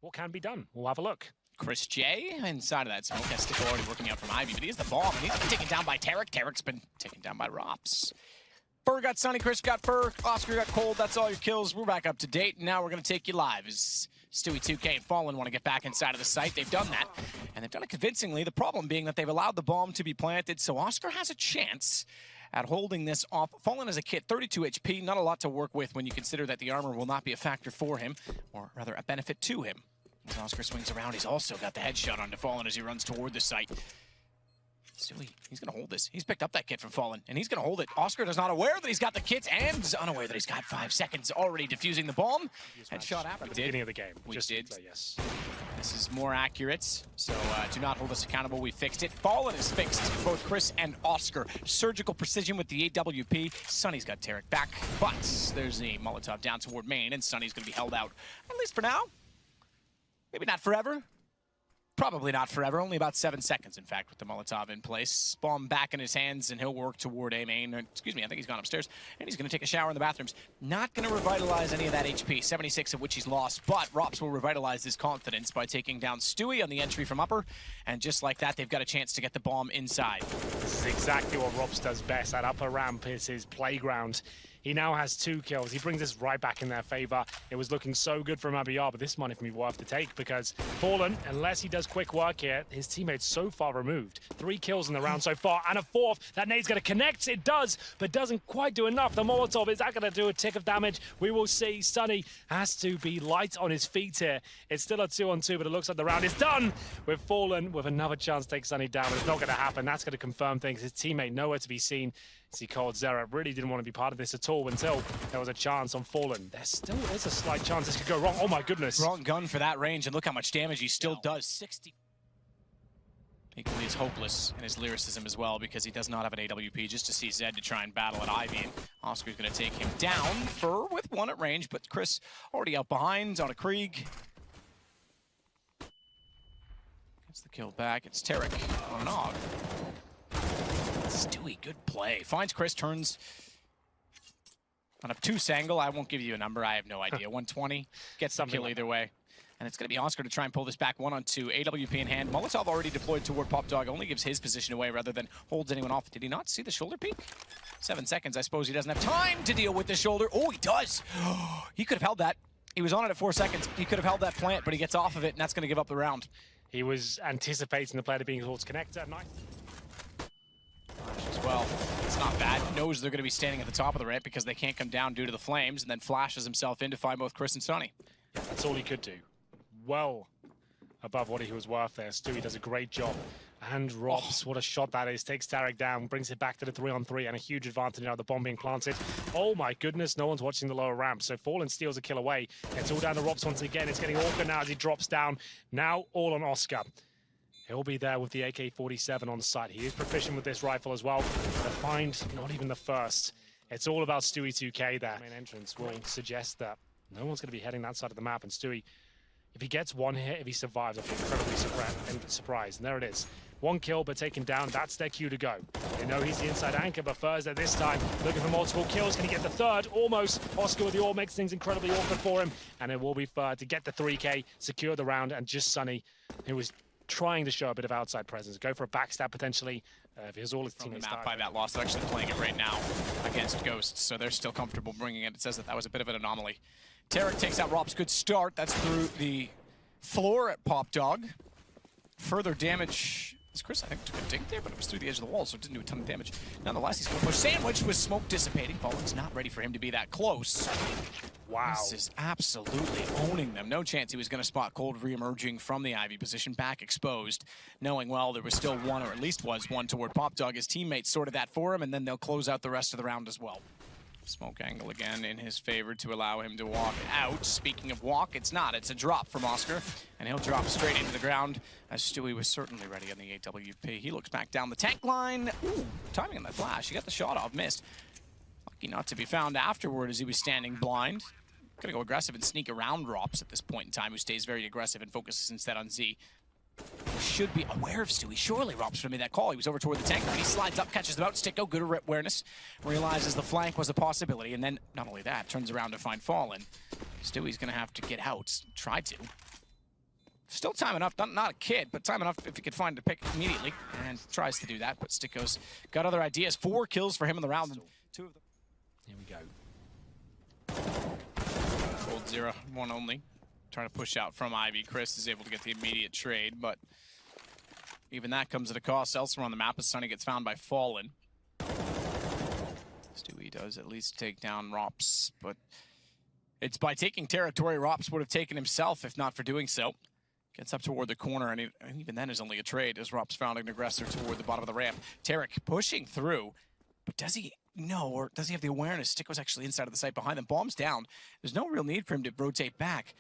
what can be done. We'll have a look. Chris J inside of that smoke. Has still already working out from Ivy, but he has the bomb, and he's been taken down by Tarek. Tarek's been taken down by Rops. Fur got Sunny, Chris got Fur, Oscar got Cold. That's all your kills. We're back up to date. Now we're going to take you live as Stewie 2K and Fallen want to get back inside of the site. They've done that, and they've done it convincingly. The problem being that they've allowed the bomb to be planted, so Oscar has a chance at holding this off. Fallen as a kit, 32 HP, not a lot to work with when you consider that the armor will not be a factor for him, or rather a benefit to him. As Oscar swings around, he's also got the headshot onto Fallen as he runs toward the site. Stewie, he's going to hold this. He's picked up that kit from Fallen, and he's going to hold it. Oscar is not aware that he's got the kit, and is unaware that he's got 5 seconds already defusing the bomb. Headshot after at the beginning of the game. We just did. Yes. This is more accurate, so do not hold us accountable. We fixed it. Fallen is fixed, both Chris and Oscar. Surgical precision with the AWP. Sunny's got Tarek back, but there's a Molotov down toward main, and Sunny's going to be held out, at least for now. Maybe not forever. Probably not forever. Only about 7 seconds, in fact, with the Molotov in place. Bomb back in his hands, and he'll work toward A main. Excuse me, I think he's gone upstairs. And he's going to take a shower in the bathrooms. Not going to revitalize any of that HP, 76 of which he's lost. But Rops will revitalize his confidence by taking down Stewie on the entry from upper. And just like that, they've got a chance to get the bomb inside. This is exactly what Rops does best. That upper ramp is his playground. He now has 2 kills. He brings this right back in their favor. It was looking so good for MIBR, but this might even be worth the take because Fallen, unless he does quick work here, his teammate's so far removed. 3 kills in the round so far, and a 4th. That nade's going to connect. It does, but doesn't quite do enough. The Molotov, is that going to do a tick of damage? We will see. Sunny has to be light on his feet here. It's still a 2-on-2, but it looks like the round is done with Fallen with another chance to take Sunny down, but it's not going to happen. That's going to confirm things. His teammate nowhere to be seen. See, Cold Zera really didn't want to be part of this at all until there was a chance on Fallen. There still is a slight chance this could go wrong. Oh my goodness. Wrong gun for that range, and look how much damage he still does. 60. Equally as hopeless in his lyricism as well, because he does not have an AWP just to see Zed to try and battle at Ivy. And Oscar's going to take him down. Fur with 1 at range, but Chris already out behind on a Krieg. Gets the kill back. It's Tarek on an Og. Stewie, good play. Finds Chris, turns on obtuse angle. I won't give you a number. I have no idea. 120. Gets the kill either way. And it's going to be Oscar to try and pull this back 1-on-2. AWP in hand. Molotov already deployed toward Pop Dog. Only gives his position away rather than holds anyone off. Did he not see the shoulder peek? 7 seconds. I suppose he doesn't have time to deal with the shoulder. Oh, he does. He could have held that. He was on it at 4 seconds. He could have held that plant, but he gets off of it, and that's going to give up the round. He was anticipating the player being towards connector. Nice. As well. It's not bad. Knows they're going to be standing at the top of the ramp because they can't come down due to the flames, and then flashes himself in to find both Chris and Sunny. Yeah, that's all he could do. Well above what he was worth there. Stewie does a great job. And Rops, what a shot that is. Takes Tarek down, brings it back to the 3-on-3, and a huge advantage now, the bomb being planted. Oh my goodness, no one's watching the lower ramp. So Fallen steals a kill away. It's all down to Rops once again. It's getting awkward now as he drops down. Now all on Oscar. He'll be there with the AK-47 on the site. He is proficient with this rifle as well. The find, not even the first. It's all about Stewie 2K there. Main entrance will suggest that no one's going to be heading that side of the map. And Stewie, if he gets 1 hit, if he survives, I'll be incredibly surprised. And there it is. 1 kill, but taken down. That's their cue to go. They know he's the inside anchor, but Thursday this time looking for multiple kills. Can he get the 3rd? Almost. Oscar with the AWP makes things incredibly awkward for him. And it will be 3rd to get the 3K, secure the round, and just Sunny, who was trying to show a bit of outside presence, go for a backstab potentially. If he has all his teammates map by that loss, they're actually playing it right now against Ghosts, so they're still comfortable bringing it. It says that that was a bit of an anomaly. Tarek takes out Rob's good start. That's through the floor at Pop Dog. Further damage. Chris, I think, took a dink there, but it was through the edge of the wall, so it didn't do a ton of damage. Nonetheless, he's going to push Sandwich with smoke dissipating. Fallen's not ready for him to be that close. Wow. This is absolutely owning them. No chance he was going to spot Cold re-emerging from the Ivy position, back exposed, knowing, well, there was still 1, or at least was 1 toward Pop Dog. His teammates sorted that for him, and then they'll close out the rest of the round as well. Smoke angle again in his favor to allow him to walk out. Speaking of walk, it's not. It's a drop from Oscar, and he'll drop straight into the ground as Stewie was certainly ready on the AWP. He looks back down the tank line. Ooh, timing on that flash. He got the shot off, missed. Lucky not to be found afterward as he was standing blind. Gonna go aggressive and sneak around Rops at this point in time, who stays very aggressive and focuses instead on Z. He should be aware of Stewie. Surely Rops would have made that call. He was over toward the tanker, and he slides up, catches the bout stick. Oh, good awareness. Realizes the flank was a possibility, and then, not only that, turns around to find Fallen. Stewie's going to have to get out. Try to. Still time enough, not a kid, but time enough if he could find a pick immediately, and tries to do that, but Sticko's got other ideas. 4 kills for him in the round, and 2 of them. Here we go. Cold 0, 1 only. Trying to push out from Ivy. Chris is able to get the immediate trade, but even that comes at a cost elsewhere on the map as Sunny gets found by Fallen. Stewie does at least take down Rops, but it's by taking territory Rops would have taken himself if not for doing so. Gets up toward the corner, and even then is only a trade as Rops found an aggressor toward the bottom of the ramp. Tarek pushing through, but does he know, or does he have the awareness? Sticko's actually inside of the site behind them. Bomb's down. There's no real need for him to rotate back.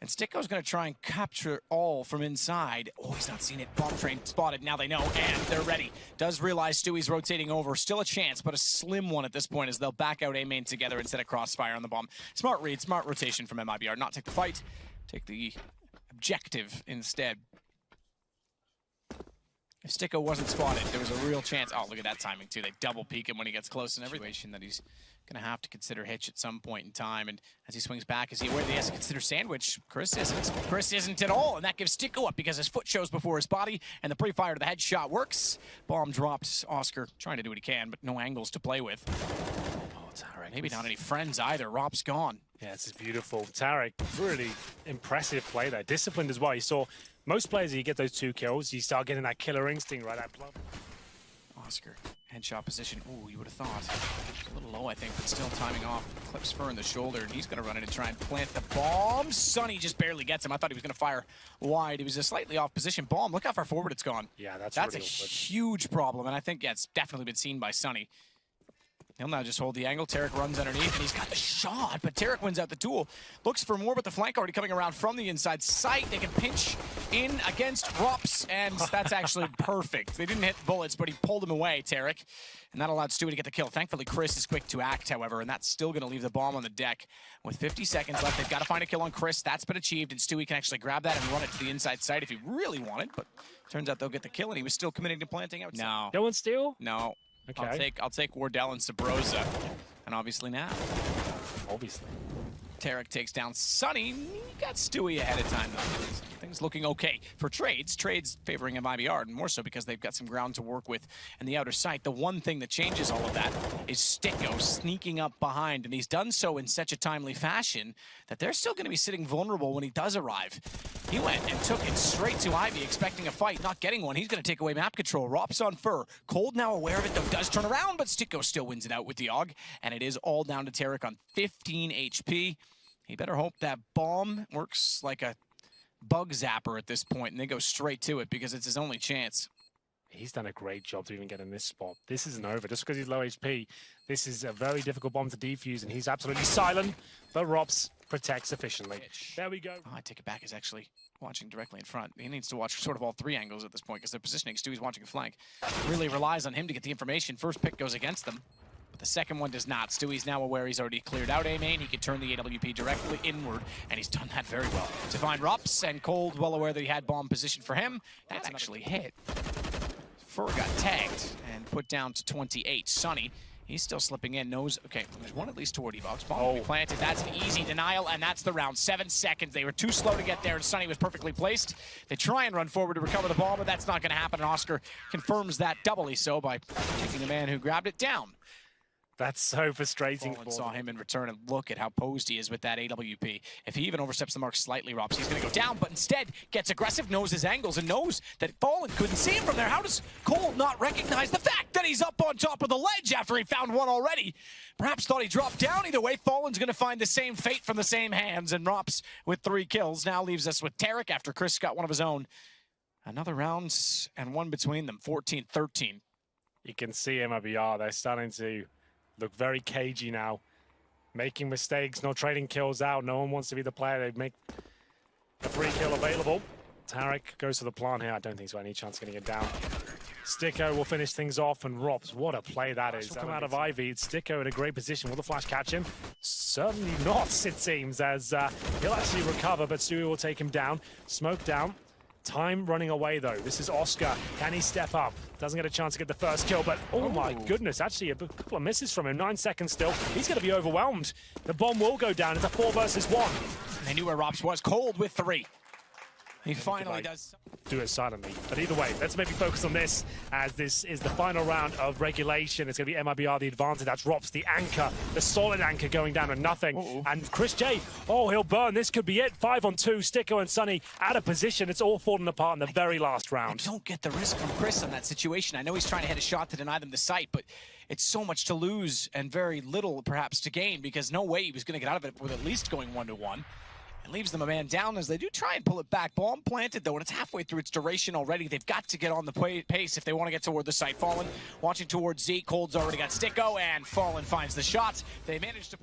And Sticko's going to try and capture all from inside. Oh, he's not seen it. Bomb train spotted. Now they know, and they're ready. Does realize Stewie's rotating over. Still a chance, but a slim one at this point as they'll back out A main together instead of crossfire on the bomb. Smart read, smart rotation from MIBR. Not take the fight, take the objective instead. If Sticko wasn't spotted, there was a real chance. Oh, look at that timing, too. They double peek him when he gets close and everything. That he's going to have to consider Hitch at some point in time. And as he swings back, is he aware that he has to consider sandwich? Chris isn't. Chris isn't at all. And that gives Sticko up because his foot shows before his body. And the pre-fire to the headshot works. Bomb drops. Oscar trying to do what he can, but no angles to play with. Oh, Tarek. Maybe not any friends either. Rob's gone. Yeah, this is beautiful. Tarek, really impressive play there. Disciplined as well. You saw most players, you get those 2 kills, you start getting that killer instinct, right? That plug. Oscar, headshot position. Ooh, you would have thought. A little low, I think, but still timing off. Clips Fur in the shoulder, and he's going to run in and try and plant the bomb. Sunny just barely gets him. I thought he was going to fire wide. He was a slightly off position. Bomb, look how far forward it's gone. Yeah, that's really a huge problem, and I think, yeah, it's definitely been seen by Sunny. He'll now just hold the angle. Tarek runs underneath, and he's got the shot, but Tarek wins out the duel. Looks for more, but the flank already coming around from the inside site. They can pinch in against Rops, and that's actually perfect. They didn't hit bullets, but he pulled him away, Tarek, and that allowed Stewie to get the kill. Thankfully, Chris is quick to act, however, and that's still going to leave the bomb on the deck. With 50 seconds left, they've got to find a kill on Chris. That's been achieved, and Stewie can actually grab that and run it to the inside site if he really wanted, but turns out they'll get the kill, and he was still committing to planting outside. No. No one steal? No. Okay. I'll take Wardell and Sabrosa, and obviously now. Obviously. Tarek takes down Sunny. He got Stewie ahead of time, though. Things looking okay for trades. Trades favoring MIBR, and more so because they've got some ground to work with in the outer site. The one thing that changes all of that is Sticko sneaking up behind, and he's done so in such a timely fashion that they're still going to be sitting vulnerable when he does arrive. He went and took it straight to Ivy, expecting a fight, not getting one. He's going to take away map control. Rops on Fur. Cold now aware of it, though, does turn around, but Sticko still wins it out with the AUG, and it is all down to Tarek on 15 HP. He better hope that bomb works like a bug zapper at this point, and they go straight to it because it's his only chance. He's done a great job to even get in this spot. This isn't over. Just because he's low HP, this is a very difficult bomb to defuse, and he's absolutely silent, but Rops protects efficiently. There we go. Oh, I take it back. He's actually watching directly in front. He needs to watch sort of all 3 angles at this point because they're positioning. Stewie's watching a flank. Really relies on him to get the information. First pick goes against them, but the second one does not. Stewie's now aware he's already cleared out A main. He can turn the AWP directly inward, and he's done that very well. To find Rops, and Cold well aware that he had bomb position for him. That's actually hit. Fur got tagged and put down to 28. Sunny, he's still slipping in. Knows, okay, there's one at least toward Evox. Bomb will be planted. That's an easy denial, and that's the round. 7 seconds. They were too slow to get there, and Sunny was perfectly placed. They try and run forward to recover the ball, but that's not going to happen, and Oscar confirms that doubly so by taking the man who grabbed it down. That's so frustrating. Fallen saw him in return, and look at how posed he is with that AWP. If he even oversteps the mark slightly, Rops, he's going to go down, but instead gets aggressive, knows his angles, and knows that Fallen couldn't see him from there. How does Cole not recognize the fact that he's up on top of the ledge after he found one already? Perhaps thought he dropped down. Either way, Fallen's going to find the same fate from the same hands, and Rops with 3 kills now leaves us with Tarek after Chris got one of his own. Another round and one between them, 14-13. You can see MIBR, they're starting to look very cagey now, making mistakes, not trading kills out. No one wants to be the player. They make a free kill available. Tarek goes to the plant here. I don't think he's got any chance of getting it down. Sticko will finish things off, and Rops, what a play that is. Come out of Ivy. It's Sticko in a great position. Will the flash catch him? Certainly not, it seems, as he'll actually recover, but Stewie will take him down. Smoke down. Time running away, though. This is Oscar. Can he step up? Doesn't get a chance to get the first kill, but oh my goodness, actually a couple of misses from him. 9 seconds still. He's going to be overwhelmed. The bomb will go down. It's a 4 versus 1. They knew where Rops was. Cold with 3. He finally does. Do it silently. But either way, let's maybe focus on this, as this is the final round of regulation. It's going to be MIBR the advantage. That's Rops, the anchor, the solid anchor going down to nothing. And Chris J, oh, he'll burn. This could be it. 5-on-2, Sticko and Sunny out of position. It's all falling apart in the very last round. I don't get the risk from Chris on that situation. I know he's trying to hit a shot to deny them the sight, but it's so much to lose and very little perhaps to gain, because no way he was going to get out of it with at least going 1-to-1. It leaves them a man down as they do try and pull it back. Bomb planted, though, and it's halfway through its duration already. They've got to get on the pace if they want to get toward the site. Fallen watching towards Z. Cold's already got Sticko, and Fallen finds the shot. They managed to